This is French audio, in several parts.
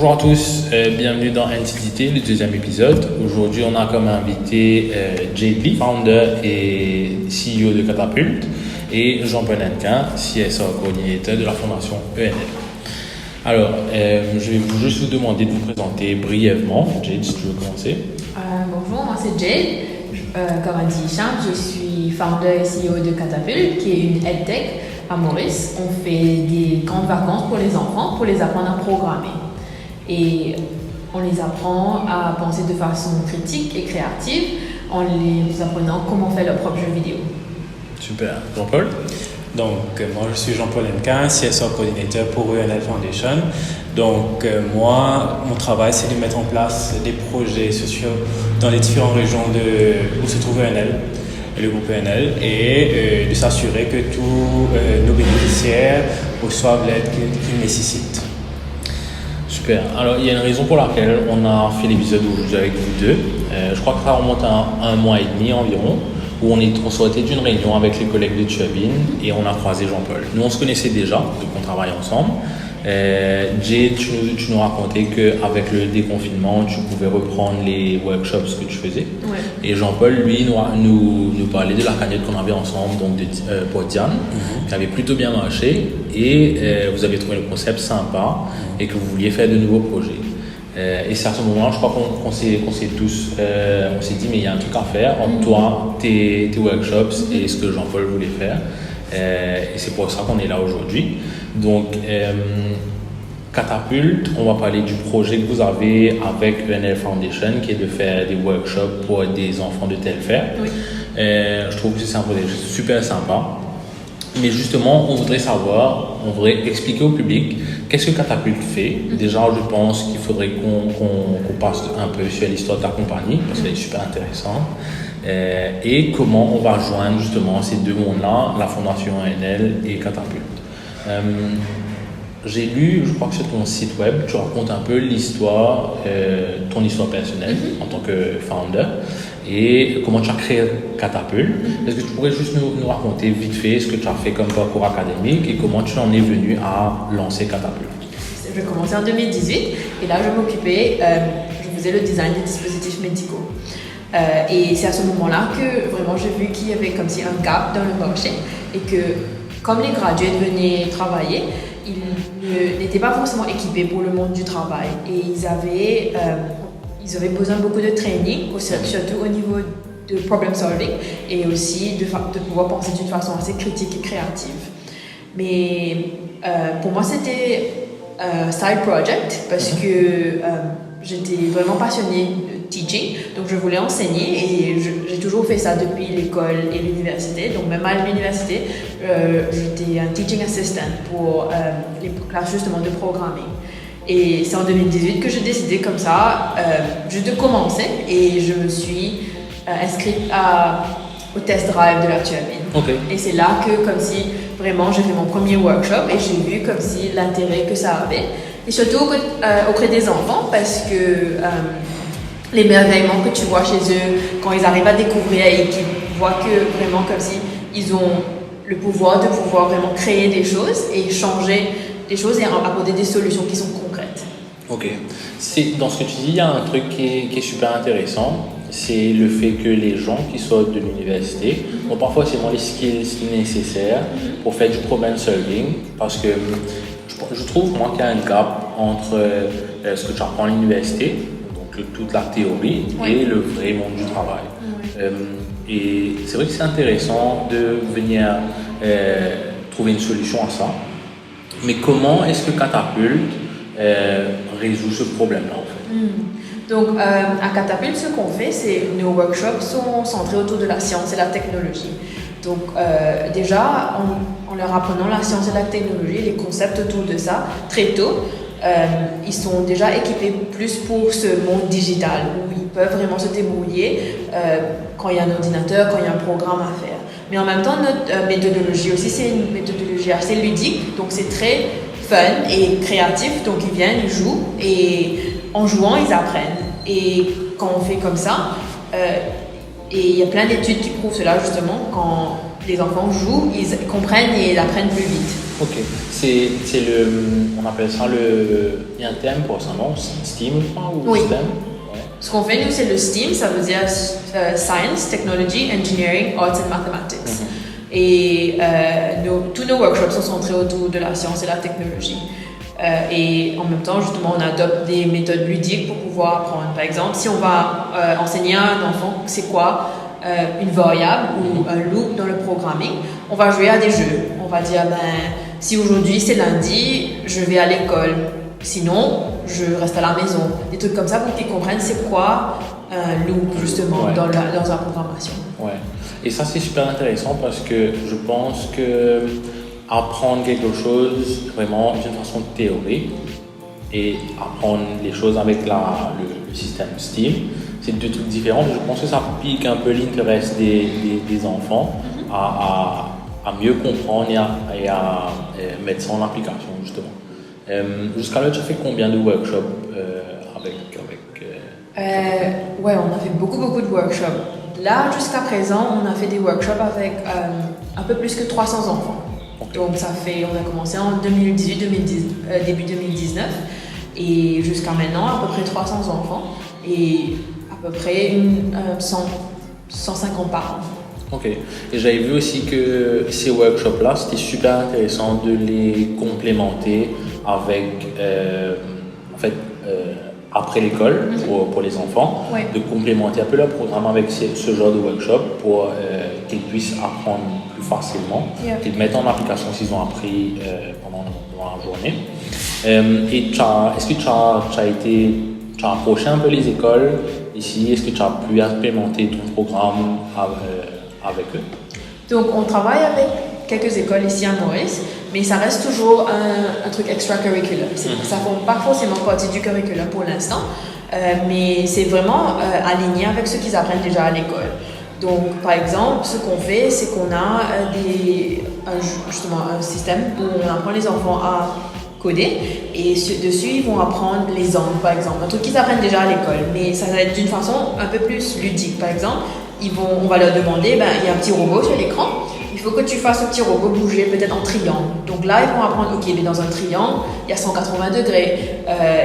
Bonjour à tous, bienvenue dans NCDT, le deuxième épisode. Aujourd'hui, on a comme invité Jade Lee, founder et CEO de Catapult, et Jean-Paul Hennequin, CSR coordinateur de la fondation ENL. Alors, je vais juste vous demander de vous présenter brièvement. Jade, si tu veux commencer. Bonjour, moi c'est Jade. Comme a dit Hicham, je suis founder et CEO de Catapult, qui est une EdTech à Maurice. On fait des grandes vacances pour les enfants, pour les apprendre à programmer. Et on les apprend à penser de façon critique et créative en les apprenant comment faire leur propre jeu vidéo. Super. Jean-Paul? Donc, moi, je suis Jean-Paul Hennequin, CSR coordinateur pour ENL Foundation. Donc, moi, mon travail, c'est de mettre en place des projets sociaux dans les différentes régions où se trouve ENL, le groupe ENL, et de s'assurer que tous nos bénéficiaires reçoivent l'aide qu'ils nécessitent. Super. Alors, il y a une raison pour laquelle on a fait l'épisode aujourd'hui avec vous deux. Je crois que ça remonte à un mois et demi environ, où on sortait d'une réunion avec les collègues de Turbine et on a croisé Jean-Paul. Nous, on se connaissait déjà, donc on travaille ensemble. Jay, tu nous racontais qu'avec le déconfinement, tu pouvais reprendre les workshops que tu faisais. Ouais. Et Jean-Paul, lui, nous parlait de la cagnotte qu'on avait ensemble, donc pour Diane, qui avait plutôt bien marché. Et vous avez trouvé le concept sympa et que vous vouliez faire de nouveaux projets. Et c'est à ce moment-là, je crois qu'on s'est tous, on s'est dit, mais il y a un truc à faire entre toi, tes workshops et ce que Jean-Paul voulait faire. Et c'est pour ça qu'on est là aujourd'hui. Donc, Catapult, on va parler du projet que vous avez avec ENL Foundation, qui est de faire des workshops pour des enfants de Telfair. Oui. Je trouve que c'est un projet super sympa. Mais justement, on voudrait expliquer au public qu'est-ce que Catapult fait. Déjà, je pense qu'il faudrait qu'on passe un peu sur l'histoire de ta compagnie, parce qu'elle est super intéressante. Et comment on va joindre justement ces deux mondes-là, la fondation ENL et Catapult. J'ai lu, je crois que sur ton site web, tu racontes un peu l'histoire, ton histoire personnelle en tant que founder et comment tu as créé Catapult. Est-ce que tu pourrais juste nous raconter vite fait ce que tu as fait comme parcours académique et comment tu en es venu à lancer Catapult? J'ai commencé en 2018 et là je m'occupais, je faisais le design des dispositifs médicaux. Et c'est à ce moment-là que vraiment j'ai vu qu'il y avait comme si un gap dans le marché et que comme les graduates venaient travailler, ils n'étaient pas forcément équipés pour le monde du travail et ils avaient besoin de beaucoup de training, surtout au niveau de problem solving et aussi de pouvoir penser d'une façon assez critique et créative. Mais pour moi c'était un side project parce que j'étais vraiment passionnée de teaching, donc je voulais enseigner et j'ai toujours fait ça depuis l'école et l'université. Donc même à l'université, j'étais un teaching assistant pour les classes justement de programming. Et c'est en 2018 que j'ai décidé comme ça, juste de commencer et je me suis inscrite au test drive de la Turbine. Okay. Et c'est là que comme si vraiment j'ai fait mon premier workshop et j'ai vu comme si l'intérêt que ça avait. Et surtout auprès des enfants parce que l'émerveillement que tu vois chez eux quand ils arrivent à découvrir et qu'ils voient que vraiment comme si ils ont le pouvoir de pouvoir vraiment créer des choses et changer des choses et apporter des solutions qui sont concrètes. Ok. Dans ce que tu dis, il y a un truc qui est super intéressant, c'est le fait que les gens qui sortent de l'université ont parfois seulement les skills nécessaires pour faire du problem solving parce que je trouve moi qu'il y a un gap entre ce que tu apprends à l'université, donc toute la théorie, et le vrai monde du travail. Et c'est vrai que c'est intéressant de venir trouver une solution à ça. Mais comment est-ce que Catapult résout ce problème-là en fait? Donc à Catapult, ce qu'on fait, c'est nos workshops sont centrés autour de la science et la technologie. Donc déjà, en leur apprenant la science et la technologie, les concepts autour de ça, très tôt, ils sont déjà équipés plus pour ce monde digital où ils peuvent vraiment se débrouiller quand il y a un ordinateur, quand il y a un programme à faire. Mais en même temps, notre méthodologie aussi, c'est une méthodologie assez ludique, donc c'est très fun et créatif. Donc ils viennent, ils jouent et en jouant, ils apprennent. Et quand on fait comme ça, et il y a plein d'études qui prouvent cela justement, quand les enfants jouent, ils comprennent et ils apprennent plus vite. Ok, on appelle ça il y a un thème pour ça, non? STEAM, je crois, ou Oui. STEM? Ce qu'on fait, nous, c'est le STEAM, ça veut dire Science, Technology, Engineering, Arts and Mathematics. Et tous nos workshops sont centrés autour de la science et la technologie. Et en même temps, justement, on adopte des méthodes ludiques pour pouvoir apprendre. Par exemple, si on va enseigner à un enfant c'est quoi une variable ou un loop dans le programming, on va jouer à des jeux. On va dire, si aujourd'hui c'est lundi, je vais à l'école. Sinon, je reste à la maison. Des trucs comme ça pour qu'ils comprennent c'est quoi un loop, justement, dans la programmation. Ouais. Et ça, c'est super intéressant parce que je pense que apprendre quelque chose vraiment d'une façon théorique et apprendre les choses avec le système STEAM, c'est deux trucs différents. Je pense que ça pique un peu l'intérêt des enfants à mieux comprendre et à mettre ça en application, justement. Jusqu'à là, tu as fait combien de workshops Ouais, on a fait beaucoup de workshops. Là, jusqu'à présent, on a fait des workshops avec un peu plus que 300 enfants. Okay. Donc, on a commencé en 2018, début 2019, et jusqu'à maintenant, à peu près 300 enfants, et à peu près 150 par an. Ok. Et j'avais vu aussi que ces workshops-là, c'était super intéressant de les complémenter avec, après l'école, pour les enfants, de complémenter un peu leur programme avec ce genre de workshop pour qu'ils puissent apprendre plus facilement, qu'ils mettent en application ce qu'ils ont appris pendant la journée. Et est-ce que tu as approché un peu les écoles ici? Est-ce que tu as pu implémenter ton programme avec eux? Donc, on travaille avec quelques écoles ici à Maurice, mais ça reste toujours un truc extracurriculaire. Ça ne forme pas forcément partie du curriculum pour l'instant, mais c'est vraiment aligné avec ce qu'ils apprennent déjà à l'école. Donc, par exemple, ce qu'on fait, c'est qu'on a justement un système où on apprend les enfants à coder et dessus, ils vont apprendre les angles, par exemple. Un truc qu'ils apprennent déjà à l'école, mais ça va être d'une façon un peu plus ludique. Par exemple, on va leur demander, il y a un petit robot sur l'écran, il faut que tu fasses ce petit robot bouger peut-être en triangle. Donc là, ils vont apprendre, ok, mais dans un triangle, il y a 180 degrés,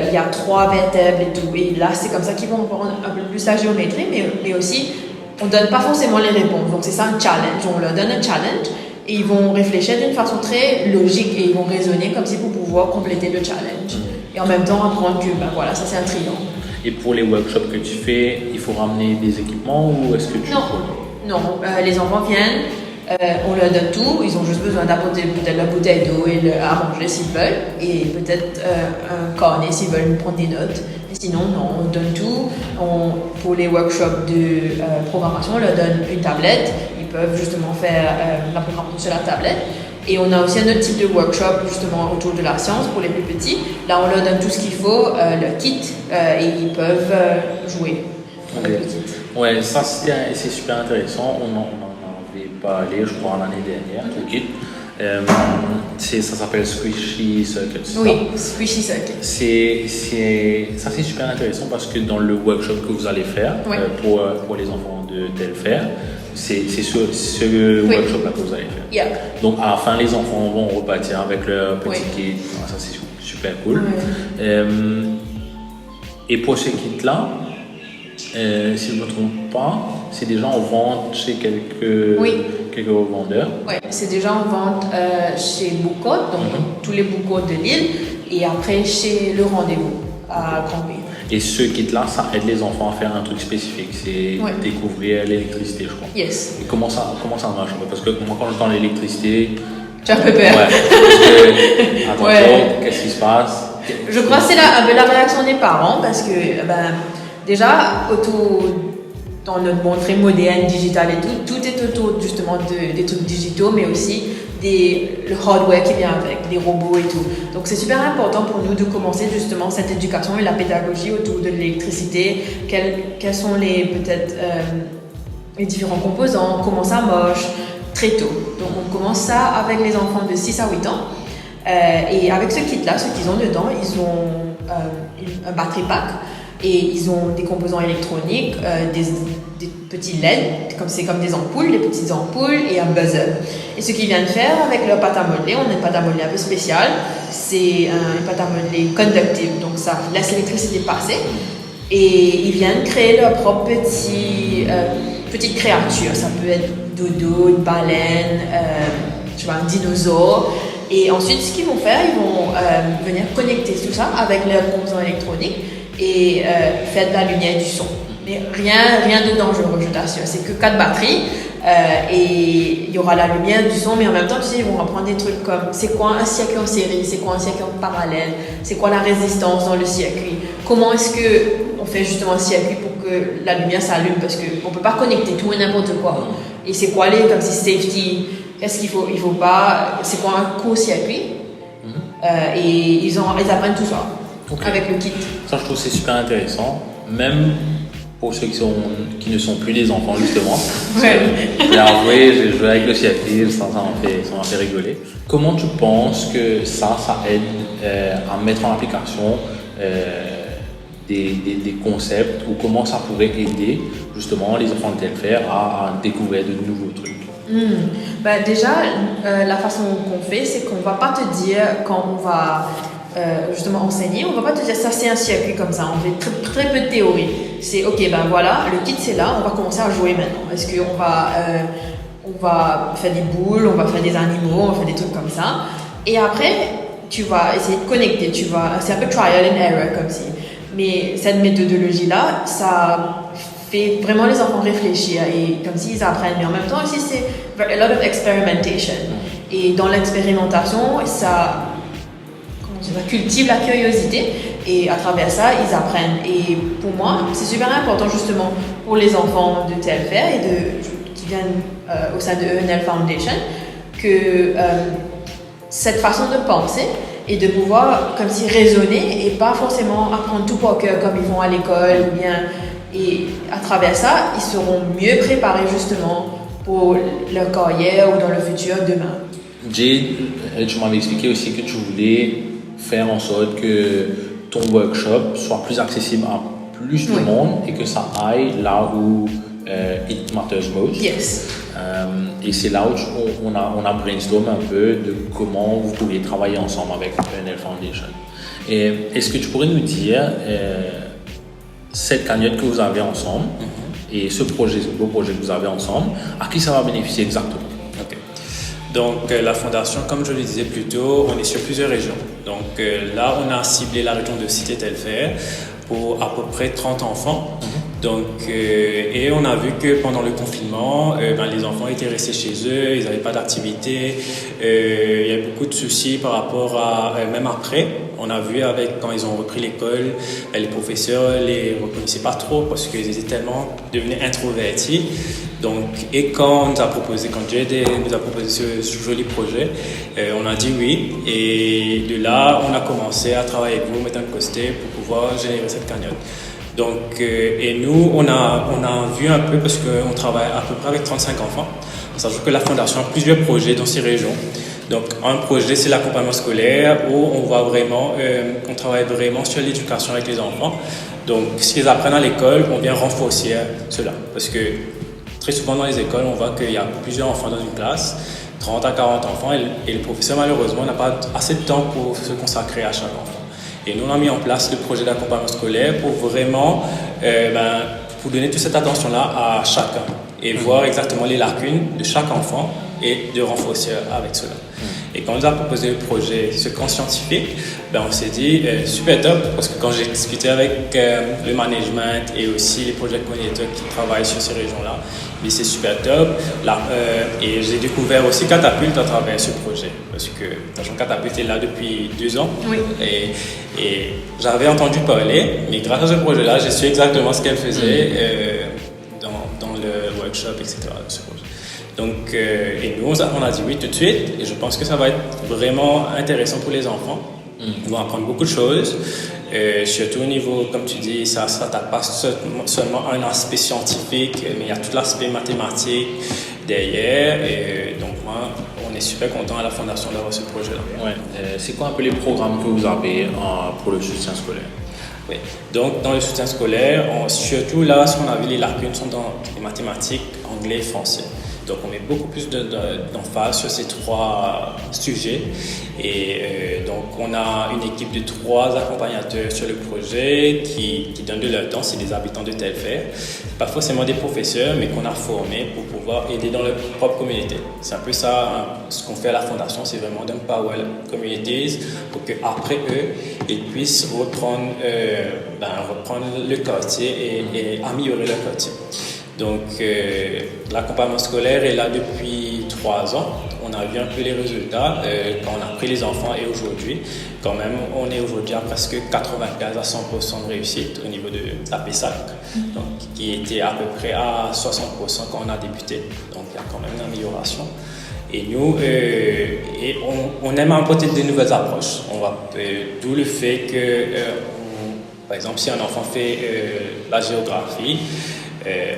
il y a 3 vertèbres et tout. Et là, c'est comme ça qu'ils vont apprendre un peu plus la géométrie, mais aussi, on ne donne pas forcément les réponses. Donc c'est ça un challenge. On leur donne un challenge et ils vont réfléchir d'une façon très logique et ils vont raisonner comme si pour pouvoir compléter le challenge. Et en même temps, apprendre que, voilà, ça c'est un triangle. Et pour les workshops que tu fais, il faut ramener des équipements ou est-ce que tu... Non, les enfants viennent, on leur donne tout, ils ont juste besoin d'apporter peut-être la bouteille d'eau et à manger s'ils veulent, et peut-être un carnet s'ils veulent prendre des notes. Mais sinon, non, on donne tout. Pour les workshops de programmation, on leur donne une tablette, ils peuvent justement faire la programmation sur la tablette. Et on a aussi un autre type de workshop justement autour de la science pour les plus petits. Là, on leur donne tout ce qu'il faut, leur kit, et ils peuvent jouer. Ouais, ça c'est super intéressant. On en avait parlé, je crois, l'année dernière, au kit. Ça s'appelle Squishy Circuit. Oui, Squishy Circuit. Ça c'est super intéressant parce que dans le workshop que vous allez faire pour les enfants de Telfair, c'est ce workshop-là que vous allez faire. Yeah. Donc à la fin, les enfants vont repartir avec leur petit kit. Ça c'est super cool. Et pour ce kit-là, si je ne me trompe pas, c'est déjà en vente chez quelques revendeurs. Oui, c'est déjà en vente chez Boucotte, donc tous les Boucottes de Lille, et après chez Le Rendez-vous à Grand-Bay. Et ce kit-là, ça aide les enfants à faire un truc spécifique, c'est découvrir l'électricité, je crois. Yes. Et comment ça marche? Parce que moi, quand j'entends l'électricité... Tu as un peu peur. Attention, qu'est-ce qui se passe? Je crois que c'est un peu la réaction des parents, parce que déjà, dans notre monde très moderne, digital et tout est autour justement des trucs digitaux, mais aussi le hardware qui vient avec, les robots et tout. Donc c'est super important pour nous de commencer justement cette éducation et la pédagogie autour de l'électricité, quels sont les différents composants, comment ça marche, très tôt. Donc on commence ça avec les enfants de 6 à 8 ans. Et avec ce kit-là, ce qu'ils ont dedans, ils ont un battery pack Et ils ont des composants électroniques, des petits LED, c'est comme des ampoules, des petites ampoules et un buzzer. Et ce qu'ils viennent faire avec leur pâte à modeler, on a une pâte à modeler un peu spéciale, c'est une pâte à modeler conductive, donc ça laisse l'électricité passer. Et ils viennent créer leur propre petite créature. Ça peut être dodo, une baleine, un dinosaure. Et ensuite, ce qu'ils vont faire, ils vont venir connecter tout ça avec leurs composants électroniques et faire de la lumière et du son. Mais rien de dangereux, je t'assure. C'est que 4 batteries et il y aura la lumière, du son, mais en même temps, tu sais, ils vont apprendre des trucs comme c'est quoi un circuit en série, c'est quoi un circuit en parallèle, c'est quoi la résistance dans le circuit, comment est-ce qu'on fait justement un circuit pour que la lumière s'allume, parce qu'on ne peut pas connecter tout et n'importe quoi. Et c'est quoi comme si safety, qu'est-ce qu'il faut pas, c'est quoi un court-circuit, et ils apprennent tout ça avec le kit. Ça, je trouve que c'est super intéressant, même pour ceux qui ne sont plus des enfants, justement. Ouais. J'ai avoué, j'ai joué avec le circuit, ça m'a fait rigoler. Comment tu penses que ça aide à mettre en application des concepts, ou comment ça pourrait aider justement les enfants de Telfair à découvrir de nouveaux trucs? Déjà, la façon qu'on fait, c'est qu'on ne va pas te dire quand on va justement enseigner, on ne va pas te dire ça c'est un circuit comme ça, on fait très peu de théorie. C'est ok, voilà, le kit c'est là, on va commencer à jouer maintenant. Est-ce qu'on va faire des boules, on va faire des animaux, on va faire des trucs comme ça. Et après, tu vas essayer de connecter, c'est un peu trial and error comme si. Mais cette méthodologie-là, ça fait vraiment les enfants réfléchir et comme s'ils apprennent. Mais en même temps aussi, c'est a lot of experimentation. Et dans l'expérimentation, ça cultive la curiosité et à travers ça, ils apprennent. Et pour moi, c'est super important justement pour les enfants de Telfair et qui viennent au sein de ENL Foundation que cette façon de penser et de pouvoir comme si raisonner et pas forcément apprendre tout par cœur comme ils font à l'école ou bien. Et à travers ça, ils seront mieux préparés justement pour leur carrière ou dans le futur demain. Jade, tu m'avais expliqué aussi que tu voulais faire en sorte que ton workshop soit plus accessible à plus de monde et que ça aille là où it matters most. Yes. Et c'est là où on a brainstorm un peu de comment vous pourriez travailler ensemble avec ENL Foundation. Et est-ce que tu pourrais nous dire cette cagnotte que vous avez ensemble et ce beau projet que vous avez ensemble, à qui ça va bénéficier exactement? Donc la fondation, comme je le disais plus tôt, on est sur plusieurs régions. Donc là, on a ciblé la région de Cité-Telfair pour à peu près 30 enfants. Donc, et on a vu que pendant le confinement, les enfants étaient restés chez eux, ils n'avaient pas d'activité. Il y a beaucoup de soucis par rapport à, même après, on a vu quand ils ont repris l'école, les professeurs les reconnaissaient pas trop parce qu'ils étaient tellement devenus introvertis. Donc, et quand Jade nous a proposé ce joli projet, on a dit oui. Et de là, on a commencé à travailler avec vous, Madame Costé, pour pouvoir générer cette cagnotte. Donc, et nous, on a vu un peu, parce qu'on travaille à peu près avec 35 enfants, en sachant que la Fondation a plusieurs projets dans ces régions. Donc, un projet, c'est l'accompagnement scolaire, où on travaille vraiment sur l'éducation avec les enfants. Donc, ce qu'ils apprennent à l'école, on vient renforcer cela. Parce que très souvent dans les écoles, on voit qu'il y a plusieurs enfants dans une classe, 30 à 40 enfants, et le professeur, malheureusement, n'a pas assez de temps pour se consacrer à chaque enfant. Et nous, on a mis en place le projet d'accompagnement scolaire pour vraiment pour donner toute cette attention-là à chacun et voir exactement les lacunes de chaque enfant et de renforcer avec cela. Et quand on nous a proposé le projet Sequence Scientifique, on s'est dit super top, parce que quand j'ai discuté avec le management et aussi les project coordinators qui travaillent sur ces régions-là, c'est super top. Et j'ai découvert aussi Catapulte à travers ce projet, parce que Catapulte est là depuis 2 ans. Oui. Et j'avais entendu parler, mais grâce à ce projet-là, j'ai su exactement ce qu'elle faisait dans le workshop, etc. de ce projet. Donc, et nous, on a dit oui tout de suite, et je pense que ça va être vraiment intéressant pour les enfants. Ils vont apprendre beaucoup de choses, surtout au niveau, comme tu dis, ça ne tape pas seulement un aspect scientifique, mais il y a tout l'aspect mathématique derrière. Et donc, moi, on est super content à la Fondation d'avoir ce projet-là. Ouais. C'est quoi un peu les programmes que vous avez pour le soutien scolaire? Oui. Donc, dans le soutien scolaire, surtout là, ce qu'on a vu, les lacunes sont dans les mathématiques, anglais et français. Donc, on met beaucoup plus d'emphase sur ces 3 sujets. Et donc, on a une équipe de 3 accompagnateurs sur le projet qui donnent de leur temps. C'est des habitants de Telfair. Pas forcément des professeurs, mais qu'on a formés pour pouvoir aider dans leur propre communauté. C'est un peu ça, hein, ce qu'on fait à la Fondation, c'est vraiment d'empower communities pour qu'après eux, ils puissent reprendre le quartier et améliorer leur quartier. Donc, l'accompagnement scolaire est là depuis 3 ans. On a vu un peu les résultats quand on a pris les enfants et aujourd'hui, quand même, on est aujourd'hui à presque 95 à 100% de réussite au niveau de la PESAC, donc, qui était à peu près à 60% quand on a débuté. Donc, il y a quand même une amélioration. Et nous, on aime apporter de nouvelles approches. D'où le fait que, par exemple, si un enfant fait la géographie,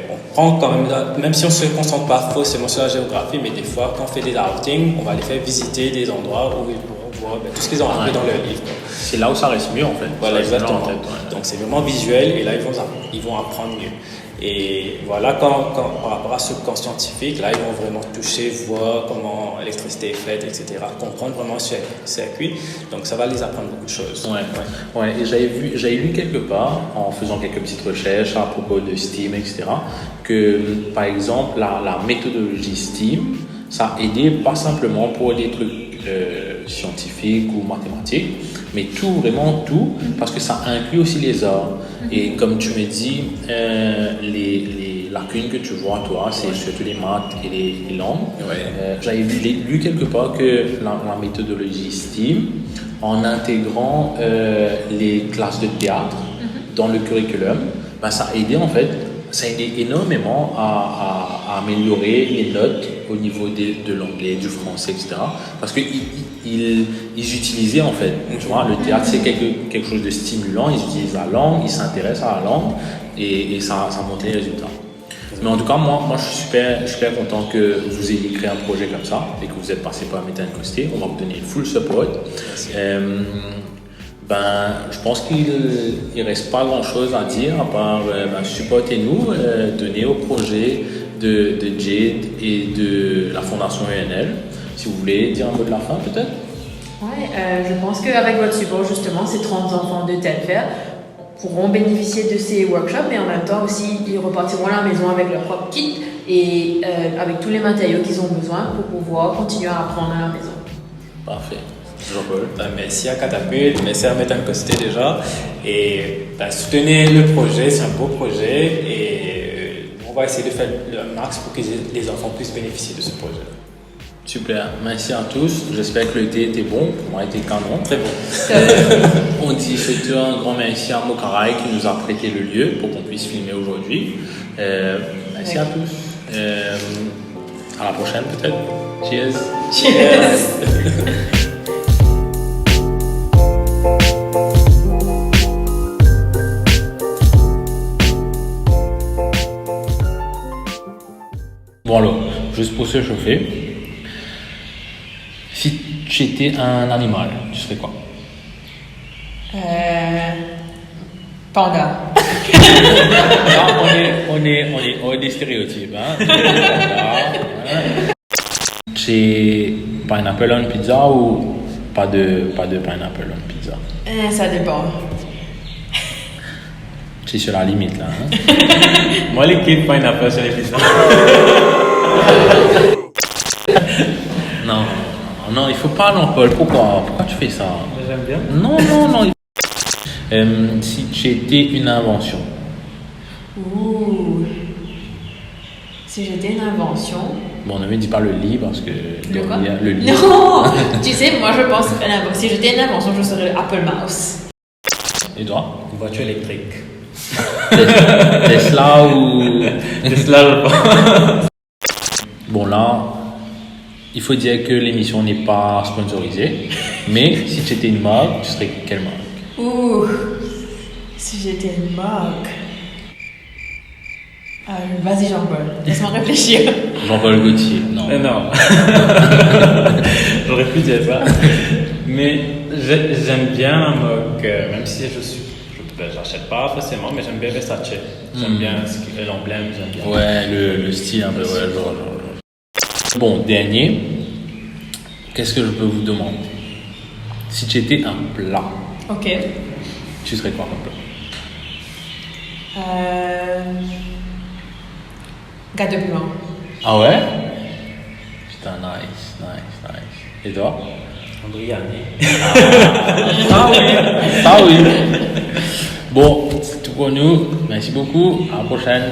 on prend quand même si on ne se concentre pas forcément sur la géographie, mais des fois, quand on fait des outings, on va les faire visiter des endroits où ils pourront voir tout ce qu'ils ont appris dans leur livre. C'est là où ça reste mieux en fait. Voilà, exactement. Donc c'est vraiment visuel et là, ils vont apprendre mieux. Et voilà, par rapport à ce camp scientifique, là, ils vont vraiment toucher, voir comment l'électricité est faite, etc. Comprendre vraiment ce circuit. Donc, ça va les apprendre beaucoup de choses. Ouais. Et j'avais lu quelque part, en faisant quelques petites recherches à propos de STEAM, etc., que, par exemple, la méthodologie STEAM, ça a aidé pas simplement pour des trucs scientifiques ou mathématiques, mais vraiment tout, parce que ça inclut aussi les arts. Et comme tu me dis, les lacunes que tu vois, toi, c'est surtout les maths et les langues. J'avais lu quelque part que la méthodologie STEAM, en intégrant les classes de théâtre dans le curriculum, ça a aidé en fait, ça a aidé énormément à améliorer les notes au niveau de l'anglais, du français, etc. Parce qu'ils utilisaient en fait, tu vois, le théâtre c'est quelque chose de stimulant, ils utilisent la langue, ils s'intéressent à la langue et ça monte les résultats. Mais en tout cas, moi je suis super content que vous ayez créé un projet comme ça et que vous êtes passé par Metin Costé. On va vous donner full support. Je pense qu'il ne reste pas grand-chose à dire à part supportez-nous, donnez au projet de Jade et de la Fondation UNL. Si vous voulez dire un mot de la fin peut-être. Je pense qu'avec votre support justement, ces 30 enfants de Telfair pourront bénéficier de ces workshops, mais en même temps aussi ils repartiront à la maison avec leur propre kit et avec tous les matériaux qu'ils ont besoin pour pouvoir continuer à apprendre à la maison. Parfait. Jean-Paul. Merci à Catapulte, merci à Metin Costé déjà. Et soutenez le projet, c'est un beau projet et on va essayer de faire le max pour que les enfants puissent bénéficier de ce projet. Super, merci à tous. J'espère que le thé était bon. Pour moi, il était canon. Très bon. On dit surtout un grand merci à Mokarai qui nous a prêté le lieu pour qu'on puisse filmer aujourd'hui. Merci à tous. À la prochaine peut-être. Cheers. Bon alors, juste pour se chauffer, si tu étais un animal, tu serais quoi? Panda. On est des stéréotypes. C'est pineapple on pizza ou pas de pineapple on pizza? Ça dépend. C'est sur la limite là. Moi, l'équipe pineapple sur les pizzas. Non, il faut pas, Jean-Paul. Pourquoi tu fais ça? J'aime bien. Non. Si tu étais une invention. Si j'étais une invention. Bon, ne me dis pas le lit parce que le lit. Non. Tu sais, moi je pense que si j'étais une invention, je serais Apple Mouse. Et toi? Une voiture électrique. Tesla ou Tesla, je pense. Bon là, il faut dire que l'émission n'est pas sponsorisée, mais si tu étais une marque, tu serais quelle marque? Si j'étais une marque. Vas-y Jean-Paul, laisse-moi réfléchir. Jean-Paul Gaultier, non. Non. J'aurais pu dire ça. Mais j'aime bien la marque, même si je j'achète pas forcément, mais j'aime bien Versace. J'aime bien l'emblème, j'aime bien. Ouais, le style un peu, ouais, genre. Bon, dernier. Qu'est-ce que je peux vous demander? Si tu étais un plat, Ok. tu serais quoi comme plat? Gâteau blanc. Ah ouais? Putain, nice. Et toi? Un Briani. Ah oui. Bon, c'est tout pour nous. Merci beaucoup. À la prochaine.